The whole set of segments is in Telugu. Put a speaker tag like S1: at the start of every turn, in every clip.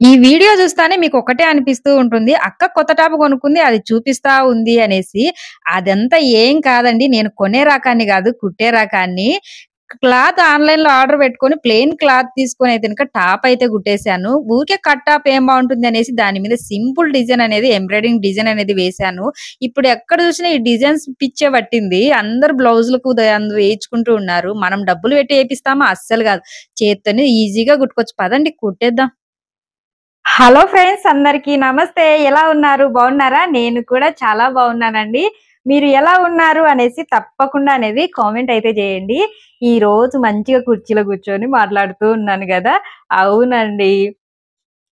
S1: ఈ వీడియో చూస్తానే మీకొక్కటే అనిపిస్తూ ఉంటుంది. అక్క కొత్త టాప్ కొనుక్కుంది. అది చూపిస్తా ఉంది అనేసి. అదంతా ఏం కాదండి. నేను కొనే రకాన్ని గాదు. కుట్టే రకాన్ని. క్లాత్ ఆన్‌లైన్‌లో ఆర్డర్ పెట్టుకొని ప్లెయిన్ క్లాత్ తీసుకొనైతే గనక టాప్ అయితే కుట్టేసాను. ఊరికే కట్ టాప్ ఏం బావుంటుంది అనేసి దాని మీద సింపుల్ డిజైన్ అనేది ఎంబ్రాయిడింగ్ డిజైన్ అనేది వేశాను. ఇప్పుడు ఎక్కడ చూసినా ఈ డిజైన్స్ పిచ్చే పట్టింది. అందరూ బ్లౌజులకు వేయించుకుంటూ ఉన్నారు. మనం డబ్బులు పెట్టి ఏపిస్తామా? అస్సలు గాదు. చేత్తోనే ఈజీగా కుట్టుకోవచ్చు. పదండి కుట్టేద్దాం. హలో ఫ్రెండ్స్ అందరికీ నమస్తే. ఎలా ఉన్నారు? బాగున్నారా? నేను కూడా చాలా బాగున్నానండి. మీరు ఎలా ఉన్నారు అనేసి తప్పకుండా అనేది కామెంట్ అయితే చేయండి. ఈరోజు మంచిగా కుర్చీలో కూర్చొని మాట్లాడుతూ ఉన్నాను గదా! అవునండి.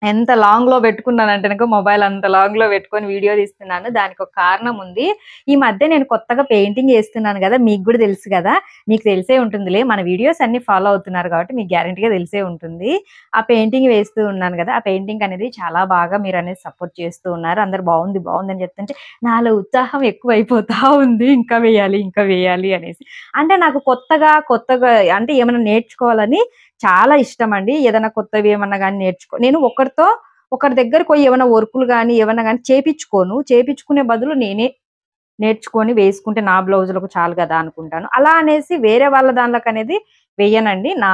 S1: ఎంత లాంగ్‌లో పెట్టుకున్నానంటే గనక మొబైల్ అంత లాంగ్‌లో పెట్టుకొని వీడియో తీస్తున్నాను. దానికొక కారణం ఉంది. ఈ మధ్య నేను కొత్తగా పెయింటింగ్ ఏస్తున్నాను గదా! మీకు గూడా తెలుసు గదా! మీకు తెలిసే ఉంటుందిలే. మన వీడియోస్ అన్నీ ఫాలో అవుతున్నారు కాబట్టి మీకు గ్యారంటీ‌గా తెలిసే ఉంటుంది. ఆ పెయింటింగ్ వేస్తూ ఉన్నాను గదా! ఆ పెయింటింగ్ అనేది చాలా బాగా మీరనేది సపోర్ట్ చేస్తూ ఉన్నారు. అందరూ బావుంది, బావుంది అని చెప్తుంటే నాలో ఉత్సాహం ఎక్కువైపోతా ఉంది. ఇంకా వేయాలి, ఇంకా వేయాలి అనేసి. అంటే నాకు కొత్తగా అంటే ఏమైనా నేర్చుకోవాలని చాలా ఇష్టమండి. ఏదైనా కొత్తవి ఏమన్నా గాని నేను ఒకరి దగ్గరకి పోయి ఏమైనా వర్కులు గాని, ఏమన్నా గాని చేపిచ్చుకోను. చేపిచ్చుకునే బదులు నేనే నేర్చుకొని వేసుకుంటే నా బ్లౌజులకు చాలు గదా అనుకుంటాను. అలా అనేసి వేరే వాళ్ళ దాన్లకనేది వెయ్యనండి. నా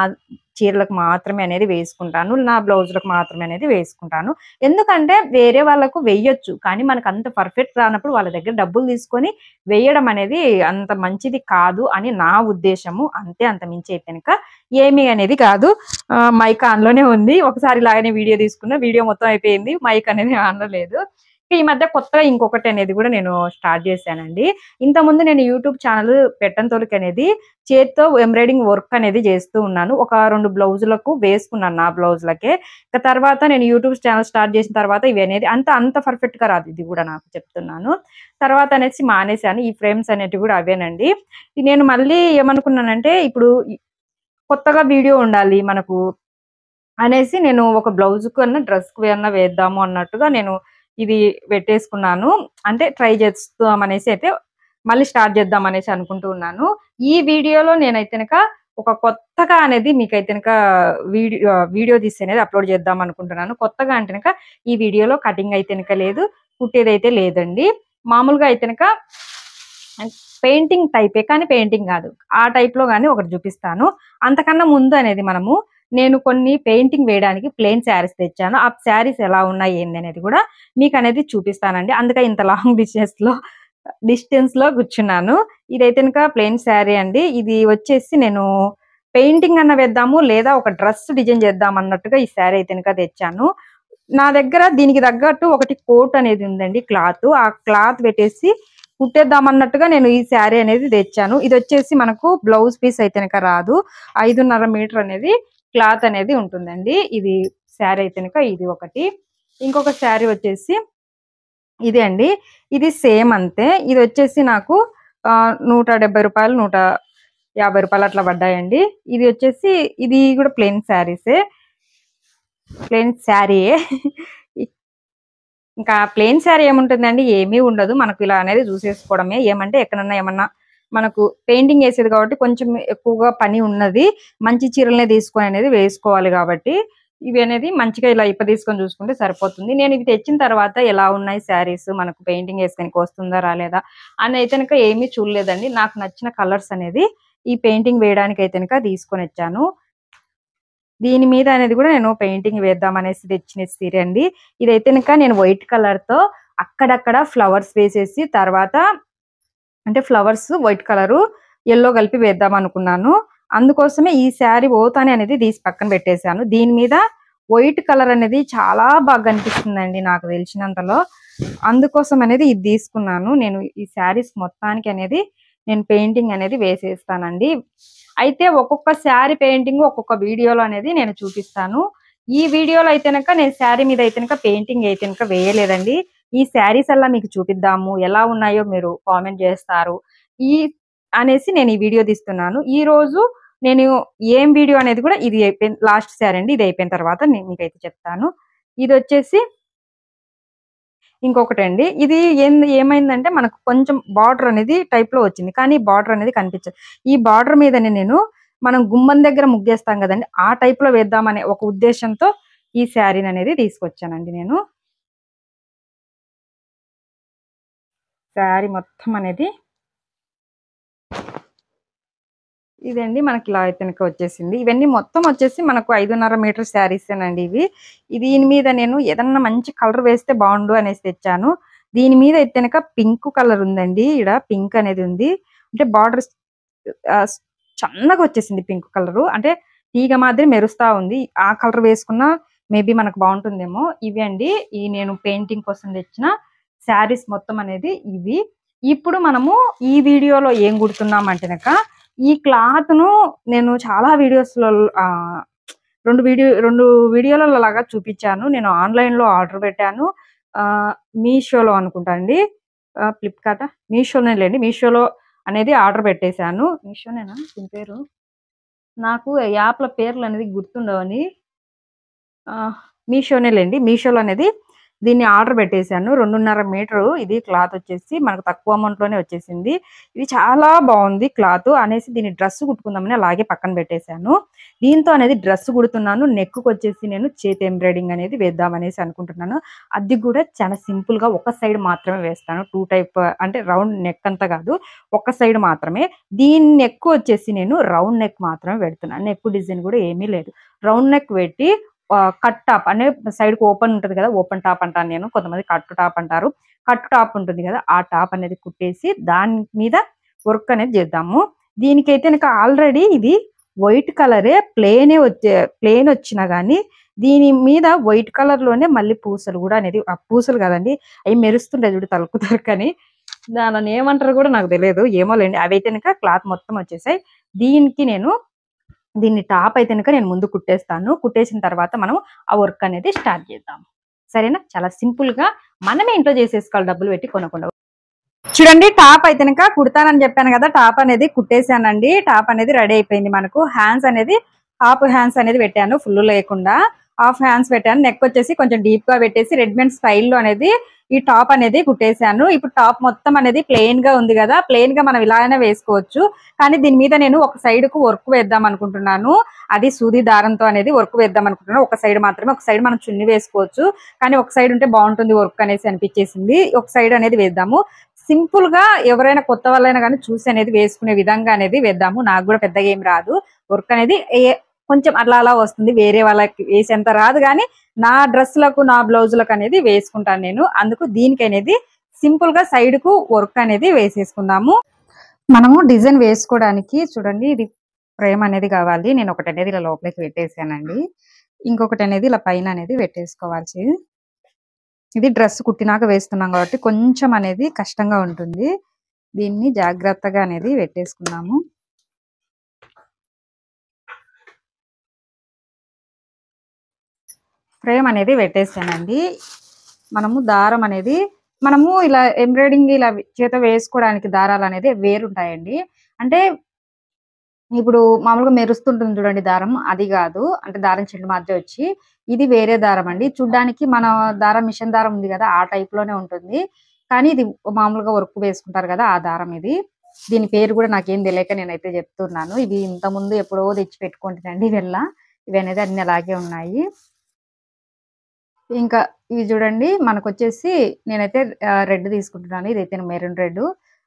S1: చీరలకు మాత్రమే అనేది వేసుకుంటాను. నా బ్లౌజులకు మాత్రమే అనేది వేసుకుంటాను. ఎందుకంటే వేరే వాళ్ళకు వెయ్యొచ్చు. కానీ మనకంత పర్ఫెక్ట్ రానప్పుడు వాళ్ళ దగ్గర డబ్బులు తీసుకొని వేయడం అనేది అంత మంచిది కాదు అని నా ఉద్దేశము. అంతే అంత మించి అయితే గనక ఏమీ అనేది కాదు. మైక్ ఆన్‌లోనే ఉంది. ఒకసారి ఇలాగనే వీడియో తీసుకున్నా. వీడియో మొత్తం అయిపోయింది. మైక్ అనేది ఆన్‌లో లేదు. ఈ మధ్య కొత్తగా ఇంకొకటి అనేది కూడా నేను స్టార్ట్ చేశానండి. ఇంతకుముందు నేను యూట్యూబ్ ఛానెల్ పెట్టంతోలికనేది చేత్తో ఎంబ్రాయిడింగ్ వర్క్ అనేది చేస్తూ ఉన్నాను. ఒక 2 బ్లౌజులకు వేసుకున్నాను నా బ్లౌజులకే. తర్వాత నేను యూట్యూబ్ ఛానెల్ స్టార్ట్ చేసిన తర్వాత ఇవి అనేది అంత పర్ఫెక్ట్‌గా రాదు ఇది కూడా నాకు చెప్తున్నాను. తర్వాత అనేసి మానేశాను. ఈ ఫ్రేమ్స్ అనేటివి కూడా అవేనండి. నేను మళ్ళీ ఏమనుకున్నానంటే ఇప్పుడు కొత్తగా వీడియో ఉండాలి మనకు అనేసి నేను ఒక బ్లౌజ్‌కన్నా, డ్రెస్‌కి అన్నా వేద్దాము అన్నట్టుగా నేను ఇది పెట్టేసుకున్నాను. అంటే ట్రై చేస్తామనేసి అయితే మళ్ళీ స్టార్ట్ చేద్దాం అనేసి అనుకుంటూ ఉన్నాను. ఈ వీడియోలో నేనైతే గనక ఒక కొత్తగా అనేది మీకైతే గనక వీడియో తీసి అనేది అప్‌లోడ్ చేద్దాం అనుకుంటున్నాను. కొత్తగా అంటే గనక ఈ వీడియోలో కటింగ్ అయితే గనక లేదు. కుట్టేదైతే లేదండి. మామూలుగా అయితే గనక పెయింటింగ్ టైపే కానీ పెయింటింగ్ కాదు. ఆ టైప్‌లో గాని ఒకటి చూపిస్తాను. అంతకన్నా ముందు అనేది నేను కొన్ని పెయింటింగ్ వేయడానికి ప్లెయిన్ శారీస్ తెచ్చాను. ఆ శారీస్ ఎలా ఉన్నాయి ఏంది అనేది కూడా మీకనేది చూపిస్తానండి. అందుకే ఇంత లాంగ్ డిస్టెన్స్‌లో కూర్చున్నాను. ఇదైతే గనక ప్లెయిన్ శారీ అండి. ఇది వచ్చేసి నేను పెయింటింగ్ అన్నా వేద్దాము లేదా ఒక డ్రెస్ డిజైన్ చేద్దాం అన్నట్టుగా ఈ శారీ అయితే గనక తెచ్చాను. నా దగ్గర దీనికి తగ్గట్టు ఒకటి కోట్ అనేది ఉందండి క్లాత్. ఆ క్లాత్ పెట్టేసి కుట్టేద్దాం అన్నట్టుగా నేను ఈ శారీ అనేది తెచ్చాను. ఇదొచ్చేసి మనకు బ్లౌజ్ పీస్ అయితే గనక రాదు. 5.5 మీటర్ అనేది క్లాత్ అనేది ఉంటుందండి. ఇది శారీ అయితే గనక ఇది ఒకటి. ఇంకొక శారీ వచ్చేసి ఇదే అండి. ఇది సేమ్ అంతే. ఇదొచ్చేసి నాకు రూ. 170, రూ. 150 అట్లా పడ్డాయండి. ఇది వచ్చేసి ఇది కూడా ప్లెయిన్ శారీసే. ప్లెయిన్ శారీయే. ఇంకా ప్లెయిన్ శారీ ఏముంటుందండి? ఏమీ ఉండదు. మనకు ఇలా అనేది చూసేసుకోవడమే. ఏమంటే ఎక్కడన్నా ఏమన్నా మనకు పెయింటింగ్ ఏసేది కాబట్టి కొంచెం ఎక్కువగా పని ఉన్నది. మంచి చీరలనే తీసుకొని అనేది వేసుకోవాలి కాబట్టి ఇవి అనేది మంచిగా ఇలా తీసుకొని చూసుకుంటే సరిపోతుంది. నేను ఇవి తెచ్చిన తర్వాత ఎలా ఉన్నాయి శారీస్ మనకు పెయింటింగ్ ఏసుకోనికి వస్తుందా రాలేదా అని అయితే గనక ఏమీ చూడలేదండి. నాకు నచ్చిన కలర్స్ అనేది ఈ పెయింటింగ్ వేయడానికి అయితే గనక తీసుకొనొచ్చాను. దీని మీద అనేది కూడా నేను పెయింటింగ్ వేద్దాం అనేసి తెచ్చిన సీర అండి. ఇదైతే గనక నేను వైట్ కలర్‌తో అక్కడక్కడ ఫ్లవర్స్ వేసేసి తర్వాత అంటే ఫ్లవర్స్ వైట్ కలరు, యెల్లో కలిపి వేద్దాం అనుకున్నాను. అందుకోసమే ఈ శారీ ఓతానే అనేది తీసి పక్కన పెట్టేసాను. దీని మీద వైట్ కలర్ అనేది చాలా బాగా కనిపిస్తుందండి నాకు తెలిసినంతలో. అందుకోసం అనేది ఇది తీసుకున్నాను. నేను ఈ శారీస్ మొత్తానికి అనేది నేను పెయింటింగ్ అనేది వేసేస్తానండి. అయితే ఒక్కొక్క శారీ పెయింటింగ్ ఒక్కొక్క వీడియోలో అనేది నేను చూపిస్తాను. ఈ వీడియోలో అయితే గనక నేను శారీ మీద అయితే గనక పెయింటింగ్ అయితే గనక వేయలేదండి. ఈ శారీస్ అలా మీకు చూపిద్దాము. ఎలా ఉన్నాయో మీరు కామెంట్ చేస్తారు. ఈ అనేసి నేను ఈ వీడియో తీస్తున్నాను. ఈరోజు నేను ఏం వీడియో అనేది కూడా ఇది అయిపోయిన లాస్ట్ శారీ అండి. ఇది అయిపోయిన తర్వాత నేను మీకైతే చెప్తాను. ఇదొచ్చేసి ఇంకొకటండి. ఇది ఏమైందంటే మనకు కొంచెం బార్డర్ అనేది టైప్‌లో వచ్చింది. కానీ బార్డర్ అనేది కనిపించదు. ఈ బార్డర్ మీదనే నేను మనం గుమ్మం దగ్గర ముగ్గేస్తాం గదండీ! ఆ టైప్‌లో వేద్దామనే ఒక ఉద్దేశ్యంతో ఈ శారీని అనేది తీసుకొచ్చానండి నేను. శారీ మొత్తం అనేది ఇదండి మనకి ఇలా అయితే వచ్చేసింది. ఇవన్నీ మొత్తం వచ్చేసి మనకు 5.5 మీటర్ శారీసేనండి ఇవి. దీని మీద నేను ఏదన్నా మంచి కలర్ వేస్తే బాగుండు అనేసి తెచ్చాను. దీని మీద అయితే పింక్ కలర్ ఉందండి. ఈడ పింక్ అనేది ఉంది. అంటే బార్డర్ చన్నగా వచ్చేసింది పింక్ కలరు. అంటే తీగ మాదిరి మెరుస్తా ఉంది. ఆ కలర్ వేసుకున్నా మేబీ మనకు బాగుంటుందేమో. ఇవి అండి ఈ నేను పెయింటింగ్ కోసం తెచ్చిన శారీస్ మొత్తం అనేది ఇవి. ఇప్పుడు మనము ఈ వీడియోలో ఏం కుడుతున్నామంటే ఈ క్లాత్ ను నేను చాలా వీడియోస్లో రెండు వీడియోలలో లాగా చూపించాను. నేను ఆన్లైన్ లో ఆర్డర్ పెట్టాను. మీషోలో అనుకుంటా అండి, ఫ్లిప్కార్ట్ మీషోనే లేండి. మీషోలో అనేది ఆర్డర్ పెట్టేశాను. మీషోనేనా దీని పేరు? నాకు యాప్ల పేర్లు అనేది గుర్తుండవని మీషోనే లేండి. మీషోలో అనేది దీన్ని ఆర్డర్ పెట్టేశాను. 2.5 మీటరు ఇది క్లాత్ వచ్చేసి మనకు తక్కువ అమౌంట్ లోనే వచ్చేసింది. ఇది చాలా బాగుంది క్లాత్ అనేసి దీన్ని డ్రెస్ కుట్టుకుందామని అలాగే పక్కన పెట్టేశాను. దీంతో అనేది డ్రెస్ కుడుతున్నాను. నెక్ వచ్చేసి నేను చేతి ఎంబ్రాయిడింగ్ అనేది వేద్దామనేసి అనుకుంటున్నాను. అది కూడా చాలా సింపుల్ గా ఒక సైడ్ మాత్రమే వేస్తాను. 2 టైప్ అంటే రౌండ్ నెక్ అంతా కాదు, ఒక సైడ్ మాత్రమే. దీని నెక్ వచ్చేసి నేను రౌండ్ నెక్ మాత్రమే పెడుతున్నాను. నెక్ డిజైన్ కూడా ఏమీ లేదు. రౌండ్ నెక్ పెట్టి కట్ టాప్ అనే సైడ్ కు ఓపెన్ ఉంటుంది కదా, ఓపెన్ టాప్ అంటాను నేను, కొంతమంది కట్ టాప్ అంటారు. కట్ టాప్ ఉంటుంది కదా, ఆ టాప్ అనేది కుట్టేసి దాని మీద వర్క్ అనేది చేద్దాము. దీనికైతే నాకు ఆల్రెడీ ఇది వైట్ కలరే ప్లేన్ వచ్చినా గానీ దీని మీద వైట్ కలర్ లోనే మళ్ళీ పూసలు కూడా అనేది, ఆ పూసలు కదండి అవి మెరుస్తుంటాయి చూడు తలుపు తరకని, దాని ఏమంటారు కూడా నాకు తెలియదు, ఏమోలేండి. అవి అయితే క్లాత్ మొత్తం వచ్చేసాయి. దీన్ని టాప్ అయితే నేను ముందు కుట్టేస్తాను. కుట్టేసిన తర్వాత మనం ఆ వర్క్ అనేది స్టార్ట్ చేద్దాం. సరేనా? చాలా సింపుల్ గా మనమే ఇంట్లో చేసేసుకోవాలి, డబ్బులు పెట్టి కొనకుండా. చూడండి టాప్ అయితే కుడతానని చెప్పాను కదా, టాప్ అనేది కుట్టేశానండి. టాప్ అనేది రెడీ అయిపోయింది. మనకు హ్యాండ్స్ అనేది హాఫ్ హ్యాండ్స్ అనేది పెట్టాను, ఫుల్ లేకుండా హాఫ్ హ్యాండ్స్ పెట్టాను. నెక్ వచ్చేసి కొంచెం డీప్ గా పెట్టేసి రెడ్మెంట్ స్టైల్లో అనేది ఈ టాప్ అనేది కుట్టేశాను. ఇప్పుడు టాప్ మొత్తం అనేది ప్లెయిన్ గా ఉంది కదా, ప్లెయిన్ గా మనం ఇలానే వేసుకోవచ్చు. కానీ దీని మీద నేను ఒక సైడ్ కు వర్క్ వేద్దాం అనుకుంటున్నాను. అది సూది దారంతో అనేది వర్క్ వేద్దాం అనుకుంటున్నాను. ఒక సైడ్ మాత్రమే, ఒక సైడ్ మనం చున్ని వేసుకోవచ్చు, కానీ ఒక సైడ్ ఉంటే బాగుంటుంది వర్క్ అనేసి అనిపించేసింది. ఒక సైడ్ అనేది వేద్దాము. సింపుల్ గా ఎవరైనా కొత్త వాళ్ళైనా కానీ చూసి అనేది వేసుకునే విధంగా అనేది వేద్దాము. నాకు కూడా పెద్దగా ఏం రాదు వర్క్ అనేది, కొంచెం అలా అలా వస్తుంది. వేరే వాళ్ళకి వేసేంత రాదు, కానీ నా డ్రెస్లకు నా బ్లౌజులకు అనేది వేసుకుంటాను నేను. అందుకు దీనికి అనేది సింపుల్ గా సైడ్ కు వర్క్ అనేది వేసేసుకుందాము. మనము డిజైన్ వేసుకోవడానికి చూడండి ఇది ఫ్రేమ్ అనేది కావాలి. నేను ఒకటి అనేది ఇలా లోపలికి పెట్టేసానండి, ఇంకొకటి అనేది ఇలా పైన అనేది పెట్టేసుకోవాలి. ఇది డ్రెస్ కుట్టినాక వేస్తున్నాం కాబట్టి కొంచెం అనేది కష్టంగా ఉంటుంది. దీన్ని జాగ్రత్తగా అనేది పెట్టేసుకున్నాము. ఫ్రేమ్ అనేది పెట్టేసానండి. మనము దారం అనేది ఇలా ఎంబ్రాయిడింగ్ ఇలా చేత వేసుకోవడానికి దారాలు అనేది వేరుంటాయండి. అంటే ఇప్పుడు మామూలుగా మెరుస్తుంటుంది చూడండి దారం, అది కాదు. అంటే దారం చెండు మాత్రమే వచ్చి ఇది వేరే దారం అండి. చూడ్డానికి మన దారం మిషన్ దారం ఉంది కదా, ఆ టైప్ లోనే ఉంటుంది. కానీ ఇది మామూలుగా వర్క్ వేసుకుంటారు కదా, ఆ దారం ఇది. దీని పేరు కూడా నాకేం తెలియక నేనైతే చెప్తున్నాను. ఇవి ఇంత ముందు ఎప్పుడో తెచ్చి పెట్టుకుంటానండి ఇవి అనేది అన్ని అలాగే ఉన్నాయి. ఇంకా ఇవి చూడండి మనకు వచ్చేసి నేనైతే రెడ్ తీసుకుంటున్నాను. ఇదైతే మెరూన్ రెడ్,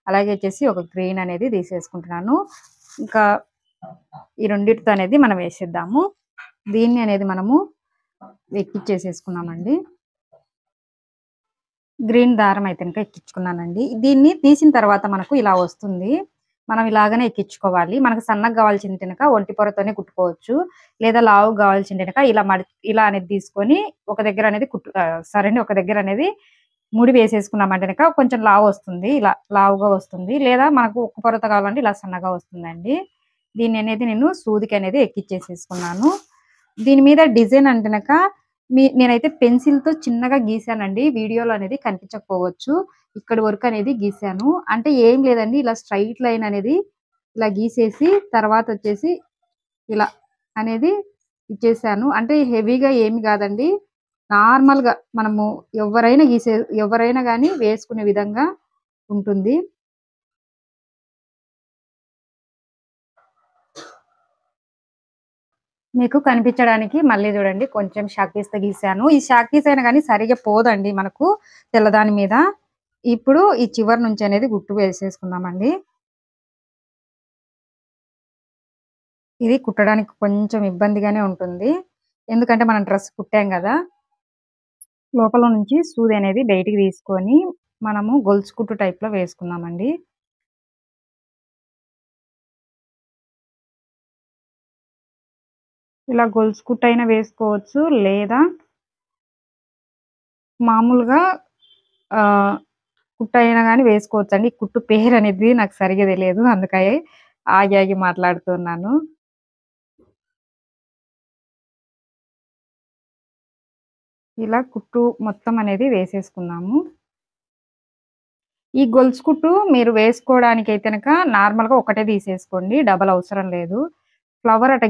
S1: అలాగే వచ్చేసి ఒక గ్రీన్ అనేది తీసేసుకుంటున్నాను. ఇంకా ఈ రెండిటితో అనేది మనం వేసేద్దాము. దీన్ని అనేది మనము ఎక్కిచ్చేసేసుకున్నామండి. గ్రీన్ దారం అయితే ఎక్కించుకున్నానండి. దీన్ని తీసిన తర్వాత మనకు ఇలా వస్తుంది. మనం ఇలాగనే ఎక్కించుకోవాలి. మనకు సన్నగా కావాల్సింది కనుక ఒంటి పొరతోనే కుట్టుకోవచ్చు, లేదా లావు కావాల్సింది కనుక ఇలా అనేది తీసుకొని ఒక దగ్గర అనేది ఒక దగ్గర అనేది ముడి వేసేసుకున్నామంటే కనుక కొంచెం లావు వస్తుంది, ఇలా లావుగా వస్తుంది. లేదా మనకు ఒక్క పొరత కావాలంటే ఇలా సన్నగా వస్తుందండి. దీన్ని అనేది నేను సూదికి అనేది ఎక్కిచ్చేసేసుకున్నాను. దీని మీద డిజైన్ అంటే కనుక నేనైతే పెన్సిల్ తో చిన్నగా గీసానండి. వీడియోలో అనేది కనిపించకపోవచ్చు. ఇక్కడ వరకు అనేది గీసాను. అంటే ఏం లేదండి, ఇలా స్ట్రైట్ లైన్ అనేది ఇలా గీసేసి తర్వాత వచ్చేసి ఇలా అనేది ఇచ్చేసాను. అంటే హెవీగా ఏమి కాదండి, నార్మల్ గా మనము ఎవరైనా కానీ వేసుకునే విధంగా ఉంటుంది. మీకు కనిపించడానికి మళ్ళీ చూడండి కొంచెం షాక్ గీసాను. ఈ షాక్ పీస్ అయినా గానీ సరిగ్గా పోదండి మనకు తెల్లదాని మీద. ఇప్పుడు ఈ చివరి నుంచి అనేది గుట్టు వేసేసుకుందామండి. ఇది కుట్టడానికి కొంచెం ఇబ్బందిగానే ఉంటుంది. ఎందుకంటే మనం డ్రెస్ కుట్టాం గదా! లోపల నుంచి సూది అనేది బయటికి తీసుకొని మనము గొలుసు కుట్టు టైప్‌లో వేసుకుందామండి. ఇలా గొలుసు కుట్టైనా వేసుకోవచ్చు. లేదా మామూలుగా ఆహ్, కుట్టయినా గాని వేసుకోవచ్చండి. ఈ కుట్టు పేరనేది నాకు సరిగ్గా తెలియదు. అందుకని ఆగి ఆగి మాట్లాడుతున్నాను. ఇలా కుట్టు మొత్తం అనేది వేసేసుకున్నాము. ఈ గొలుసు కుట్టు మీరు వేసుకోవడానికైతే గనక నార్మల్‌గా ఒకటే తీసేసుకోండి. డబల్ అవసరం లేదు. ఫ్లవర్ అట్ట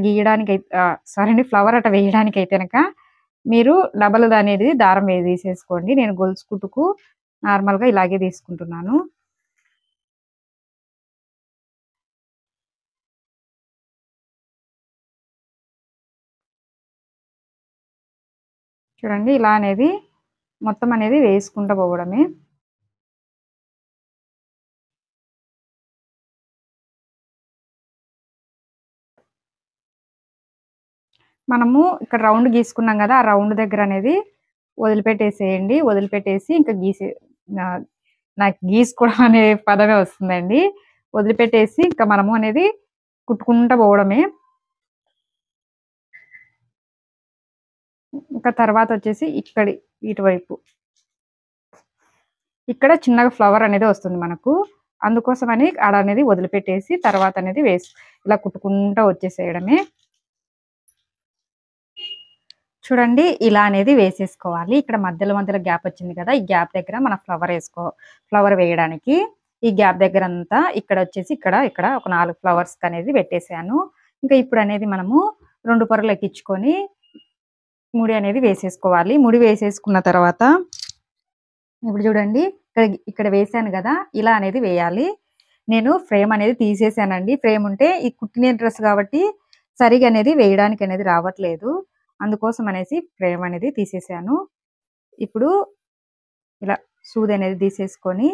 S1: సారీ అండి. ఫ్లవర్ అట్ట వేయడానికైతే గనక మీరు డబల్‌దనేది దారం తీసేసుకోండి. నేను గొలుసు కుట్టుకు నార్మల్‌గా ఇలాగే తీసుకుంటున్నాను. చూడండి ఇలా అనేది మొత్తం అనేది వేసుకుంటా పోవడమే. మనము ఇక్కడ రౌండ్ గీసుకున్నాం గదా! ఆ రౌండ్ దగ్గర అనేది వదిలిపెట్టేసేయండి. వదిలిపెట్టేసి ఇంకా ఆహ్, నాకు గీసుకోవడం అనే పదమే వస్తుందండి. వదిలిపెట్టేసి ఇంకా మనము అనేది కుట్టుకుంటా పోవడమే. ఇంకా తర్వాతొచ్చేసి ఇటువైపు ఇక్కడ చిన్నగా ఫ్లవర్ అనేది వస్తుంది మనకు. అందుకోసమని ఆడ అనేది వదిలిపెట్టేసి తర్వాత అనేది ఇలా కుట్టుకుంటా వచ్చేసేయడమే. చూడండి ఇలా అనేది వేసేసుకోవాలి. ఇక్కడ మధ్యలో మధ్యలో గ్యాప్ వచ్చింది కదా! ఈ గ్యాప్ దగ్గర మనం ఫ్లవర్ వేయడానికి ఈ గ్యాప్ దగ్గరంతా ఇక్కడొచ్చేసి ఇక్కడ ఒక 4 ఫ్లవర్స్‌కనేది పెట్టేసాను. ఇంకా ఇప్పుడనేది మనము 2 పొరలు ఎక్కించుకొని ముడి అనేది వేసేసుకోవాలి. ముడి వేసేసుకున్న తర్వాత ఇప్పుడు చూడండి ఇక్కడ వేసాను గదా! ఇలా అనేది వేయాలి. నేను ఫ్రేమ్ అనేది తీసేసానండి. ఫ్రేమ్ ఉంటే ఈ కుట్టిన డ్రెస్ కాబట్టి సరిగా అనేది వేయడానికనేది రావట్లేదు. అందుకోసం అనేసి ఫ్రేమ్ అనేది తీసేసాను. ఇప్పుడు ఇలా సూదనేది తీసేసుకొని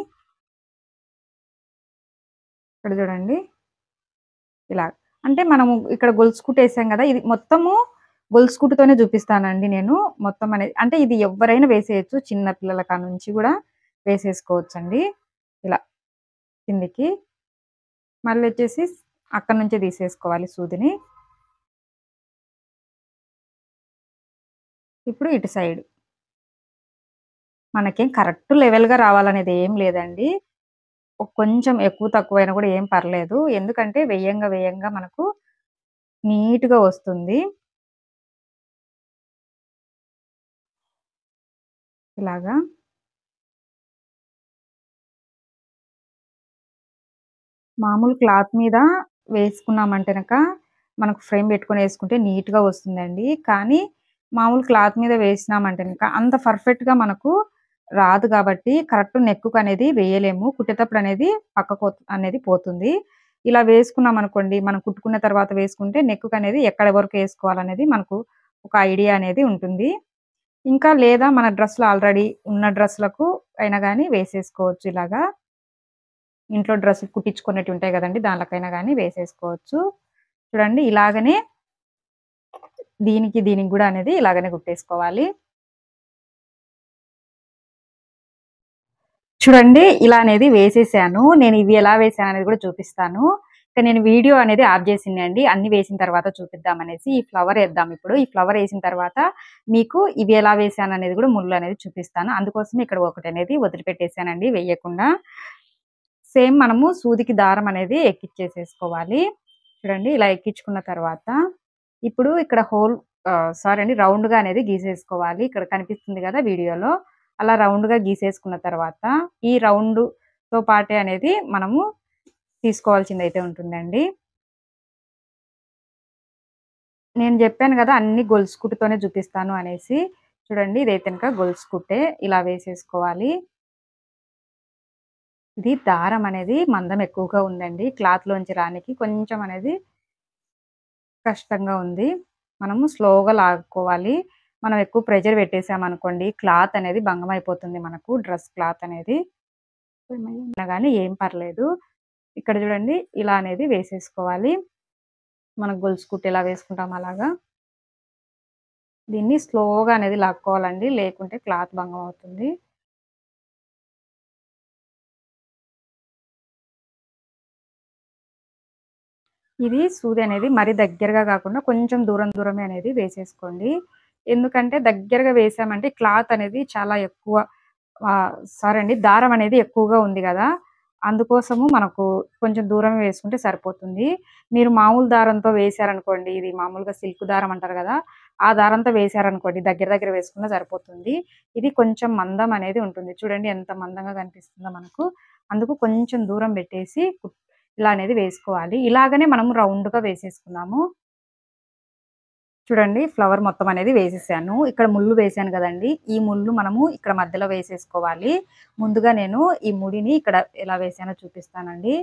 S1: ఇక్కడ చూడండి ఇలా. అంటే మనము ఇక్కడ గొలుసు కుట్టేసాం గదా! ఇది మొత్తము గొలుసు కుట్టుతోనే చూపిస్తానండి నేను. మొత్తం అనేది అంటే ఇది ఎవ్వరైనా వేసేయొచ్చు. చిన్న పిల్లల కానుంచి గూడా వేసేసుకోవచ్చండి. ఇలా కిందికి. మళ్ళొచ్చేసి అక్కడి నుంచే తీసేసుకోవాలి సూదిని. ఇప్పుడు ఇటు సైడ్. మనకేం కరెక్ట్ లెవెల్‌గా రావాలనేది ఏం లేదండి. కొంచెం ఎక్కువ తక్కువైనా గూడా ఏం పర్లేదు. ఎందుకంటే వేయంగా మనకు నీట్‌గా వస్తుంది. ఇలాగా. మామూలు క్లాత్ మీద వేసుకున్నామంటే గనక మనకు ఫ్రేమ్ పెట్టుకొని ఏసుకుంటే నీట్‌గా వస్తుందండి. కానీ మామూలు క్లాత్ మీద వేసినామంటే గనక అంత పర్ఫెక్ట్‌గా మనకు రాదు కాబట్టి కరెక్ట్ నెక్కుకనేది వేయలేము. కుట్టేటప్పుడనేది అనేది పోతుంది. ఇలా వేసుకున్నామనుకోండి, మనం కుట్టుకున్న తర్వాత వేసుకుంటే నెక్కుకనేది ఎక్కడి వరకు ఏసుకోవాలనేది మనకు ఒక ఐడియా అనేది ఉంటుంది. ఇంకా లేదా మన డ్రెస్‌లు ఆల్రెడీ ఉన్న డ్రెస్‌లకు అయినా గాని వేసేసుకోవచ్చు ఇలాగా. ఇంట్లో డ్రెస్సులు కుట్టించుకునేటివి ఉంటాయి గదండీ! దాంట్లకైనా గాని వేసేసుకోవచ్చు. చూడండి ఇలాగనే దీనికి గూడా అనేది ఇలాగనే కుట్టేసుకోవాలి. చూడండి ఇలా అనేది వేసేసాను. నేను ఇవి ఎలా వేసాననేది గూడా చూపిస్తాను. ఇక నేను వీడియో అనేది ఆఫ్ జేసిందండి. అన్నీ వేసిన తర్వాత చూపిద్దామనేసి. ఈ ఫ్లవర్ ఏద్దాం ఇప్పుడు. ఈ ఫ్లవర్ ఏసిన తర్వాత మీకు ఇవి ఎలా వేసాననేది గూడా ముళ్ళనేది చూపిస్తాను. అందుకోసమే ఇక్కడ ఒకటనేది వదిలిపెట్టేసానండి వెయ్యకుండా. సేమ్ మనము సూదికి దారం అనేది ఎక్కిచ్చేసేసుకోవాలి. చూడండి ఇలా ఎక్కించుకున్న తర్వాత ఇప్పుడు ఇక్కడ సారీ అండి రౌండ్‌గా అనేది గీసేసుకోవాలి. ఇక్కడ కనిపిస్తుంది గదా! వీడియోలో. అలా రౌండ్‌గా గీసేసుకున్న తర్వాత ఈ రౌండ్‌తో పాటే అనేది మనము తీసుకోవాల్సిందయితే ఉంటుందండి. నేను జెప్పాను గదా! అన్ని గొలుసు కుట్టుతోనే చూపిస్తాను అనేసి. చూడండి ఇదైతే గనక గొలుసు కుట్టే. ఇలా వేసేసుకోవాలి. ఇది దారం అనేది మందం ఎక్కువగా ఉందండి. క్లాత్‌లోంచి రానికి కొంచెం అనేది కష్టంగా ఉంది. మనము స్లోగా లాక్కోవాలి. మనం ఎక్కువ ప్రెషర్ పెట్టేసామనుకోండి క్లాత్ అనేది భంగమైపోతుంది మనకు, డ్రెస్ క్లాత్ అనేది. గానీ ఏం పర్లేదు. ఇక్కడ చూడండి ఇలా అనేది వేసేసుకోవాలి. మనం గొలుసు కుట్టు ఎలా వేసుకుంటాం అలాగా. దీన్ని స్లోగా అనేది లాక్కోవాలండి, లేకుంటే క్లాత్ భంగం అవుతుంది. ఇది సూది అనేది మరీ దగ్గరగా కాకుండా కొంచెం దూరమే అనేది వేసేసుకోండి. ఎందుకంటే దగ్గరగా వేసామంటే క్లాత్ అనేది చాలా ఎక్కువ సారీ అండి, దారం అనేది ఎక్కువగా ఉంది కదా, అందుకోసము మనకు కొంచెం దూరం వేసుకుంటే సరిపోతుంది. మీరు మామూలు దారంతో వేసారనుకోండి, ఇది మామూలుగా సిల్క్ దారం అంటారు కదా, ఆ దారంతో వేసారనుకోండి దగ్గర వేసుకున్నా సరిపోతుంది. ఇది కొంచెం మందం అనేది ఉంటుంది. చూడండి ఎంత మందంగా కనిపిస్తుందో మనకు. అందుకు కొంచెం దూరం పెట్టేసి ఇలా అనేది వేసుకోవాలి. ఇలాగనే మనం రౌండ్గా వేసేసుకున్నాము. చూడండి ఫ్లవర్ మొత్తం అనేది వేసేసాను. ఇక్కడ ముళ్ళు వేసాను కదండి, ఈ ముళ్ళు మనము ఇక్కడ మధ్యలో వేసేసుకోవాలి. ముందుగా నేను ఈ ముడిని ఇక్కడ ఎలా వేసానో చూపిస్తానండి.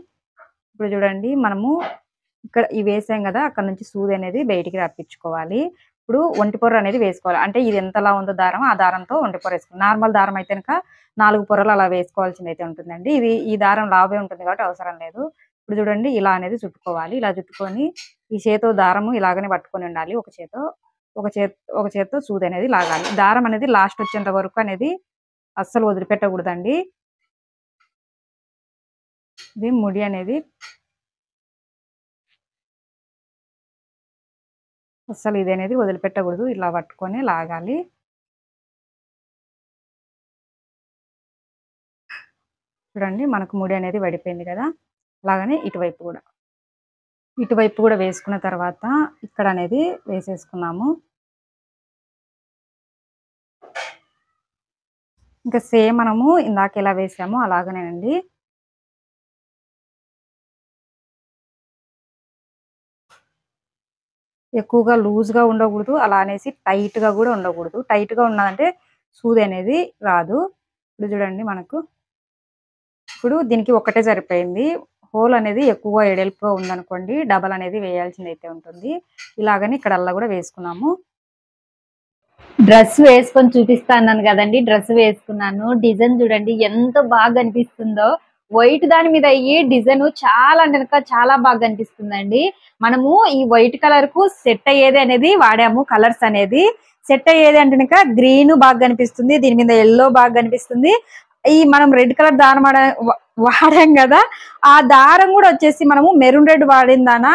S1: ఇప్పుడు చూడండి మనము ఇక్కడ ఈ వేసాం కదా, అక్కడ నుంచి సూది అనేది బయటికి రప్పించుకోవాలి. ఇప్పుడు ఒంటి పొర అనేది వేసుకోవాలి. అంటే ఇది ఎంతలా ఉందో దారం, ఆ దారంతో ఒంటి పొర వేసుకోవాలి. నార్మల్ దారం అయితే కనుక 4 పొరలు అలా వేసుకోవాల్సింది అయితే ఉంటుందండి. ఈ దారం లావే ఉంటుంది కాబట్టి అవసరం లేదు. ఇప్పుడు చూడండి ఇలా అనేది చుట్టుకోవాలి. ఇలా చుట్టుకొని ఈ చేతితో దారము ఇలాగనే పట్టుకొని ఉండాలి. ఒక చేత్తో సూది అనేది లాగాలి. దారం అనేది లాస్ట్ వచ్చేంత వరకు అనేది అస్సలు వదిలిపెట్టకూడదండి. ఇది ముడి అనేది అస్సలు ఇది అనేది వదిలిపెట్టకూడదు. ఇలా పట్టుకొని లాగాలి. చూడండి మనకు ముడి అనేది పడిపోయింది కదా. అలాగనే ఇటువైపు కూడా వేసుకున్న తర్వాత ఇక్కడ అనేది వేసేసుకున్నాము. ఇంకా సేమ్ మనము ఇందాక ఎలా వేసామో అలాగనేనండి. ఎక్కువగా లూజ్గా ఉండకూడదు, అలా అనేసి టైట్గా కూడా ఉండకూడదు. టైట్గా ఉన్నదంటే సూది అనేది రాదు. ఇప్పుడు చూడండి మనకు ఇప్పుడు దీనికి ఒకటే సరిపోయింది. హోల్ అనేది ఎక్కువ ఎడల్పుగా ఉందనుకోండి డబల్ అనేది వేయాల్సింది అయితే ఉంటుంది. ఇలాగని ఇక్కడ అల్లా కూడా వేసుకున్నాము. డ్రెస్ వేసుకొని చూపిస్తాను కదండి, డ్రెస్ వేసుకున్నాను. డిజైన్ చూడండి ఎంత బాగా అనిపిస్తుందో. వైట్ దాని మీద అయ్యి డిజైన్ చాలా అంటే చాలా బాగా అనిపిస్తుందండి. మనము ఈ వైట్ కలర్ కు సెట్ అయ్యేది అనేది వాడాము. కలర్స్ అనేది సెట్ అయ్యేది అంటే గ్రీన్ బాగా కనిపిస్తుంది, దీని మీద ఎల్లో బాగా కనిపిస్తుంది. ఈ మనం రెడ్ కలర్ దారం వాడాం కదా, ఆ దారం కూడా వచ్చేసి మనము మెరూన్ రెడ్ వాడిందానా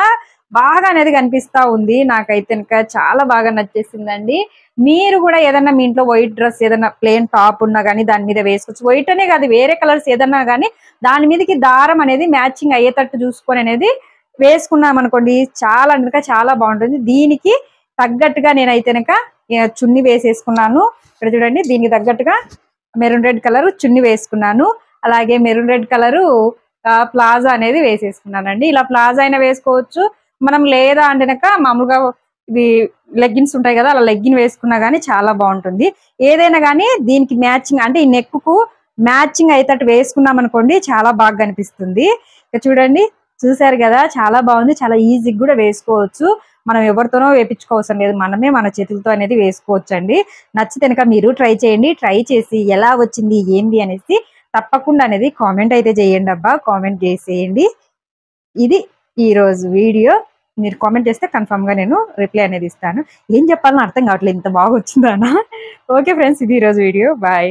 S1: బాగా అనేది కనిపిస్తా ఉంది. నాకైతే ఇంకా చాలా బాగా నచ్చేసిందండి. మీరు కూడా ఏదన్నా మీ ఇంట్లో వైట్ డ్రెస్ ఏదన్నా ప్లెయిన్ టాప్ ఉన్నా కానీ దాని మీద వేసుకోవచ్చు. వైట్ అనే కాదు, వేరే కలర్స్ ఏదన్నా కానీ దాని మీదకి దారం అనేది మ్యాచింగ్ అయ్యేటట్టు చూసుకొని అనేది వేసుకున్నాం అనుకోండి, చాలా అంటే చాలా బాగుంటుంది. దీనికి తగ్గట్టుగా నేనైతే చున్ని వేసేసుకున్నాను. ఇక్కడ చూడండి దీనికి తగ్గట్టుగా మెరూన్ రెడ్ కలర్ చున్ని వేసుకున్నాను. అలాగే మెరూన్ రెడ్ కలరు ప్లాజా అనేది వేసేసుకున్నానండి. ఇలా ప్లాజా అయినా వేసుకోవచ్చు మనం, లేదా అంటే మామూలుగా ఇవి లెగ్గిన్స్ ఉంటాయి కదా, అలా లెగ్గిన్ వేసుకున్నా గానీ చాలా బాగుంటుంది. ఏదైనా కానీ దీనికి మ్యాచింగ్ అంటే ఈ నెక్ కు మ్యాచింగ్ అయ్యేటట్టు వేసుకున్నాం అనుకోండి చాలా బాగా కనిపిస్తుంది. ఇక చూడండి చూసారు కదా, చాలా బాగుంది. చాలా ఈజీగా కూడా వేసుకోవచ్చు. మనం ఎవరితోనో వేపించుకోవసరం లేదు, మనమే మన చేతులతో అనేది వేసుకోవచ్చు అండి. నచ్చితే మీరు ట్రై చేయండి. ట్రై చేసి ఎలా వచ్చింది ఏంది అనేసి తప్పకుండా అనేది కామెంట్ అయితే చేయండి అబ్బా, కామెంట్ చేసేయండి. ఇది ఈ రోజు వీడియో. మీరు కామెంట్ చేస్తే కన్ఫర్మ్ గా నేను రిప్లై అనేది ఇస్తాను. ఏం చెప్పాలని అర్థం కావట్లేదు, ఇంత బాగా వచ్చిందనా. ఓకే ఫ్రెండ్స్, ఇది ఈ రోజు వీడియో. బాయ్.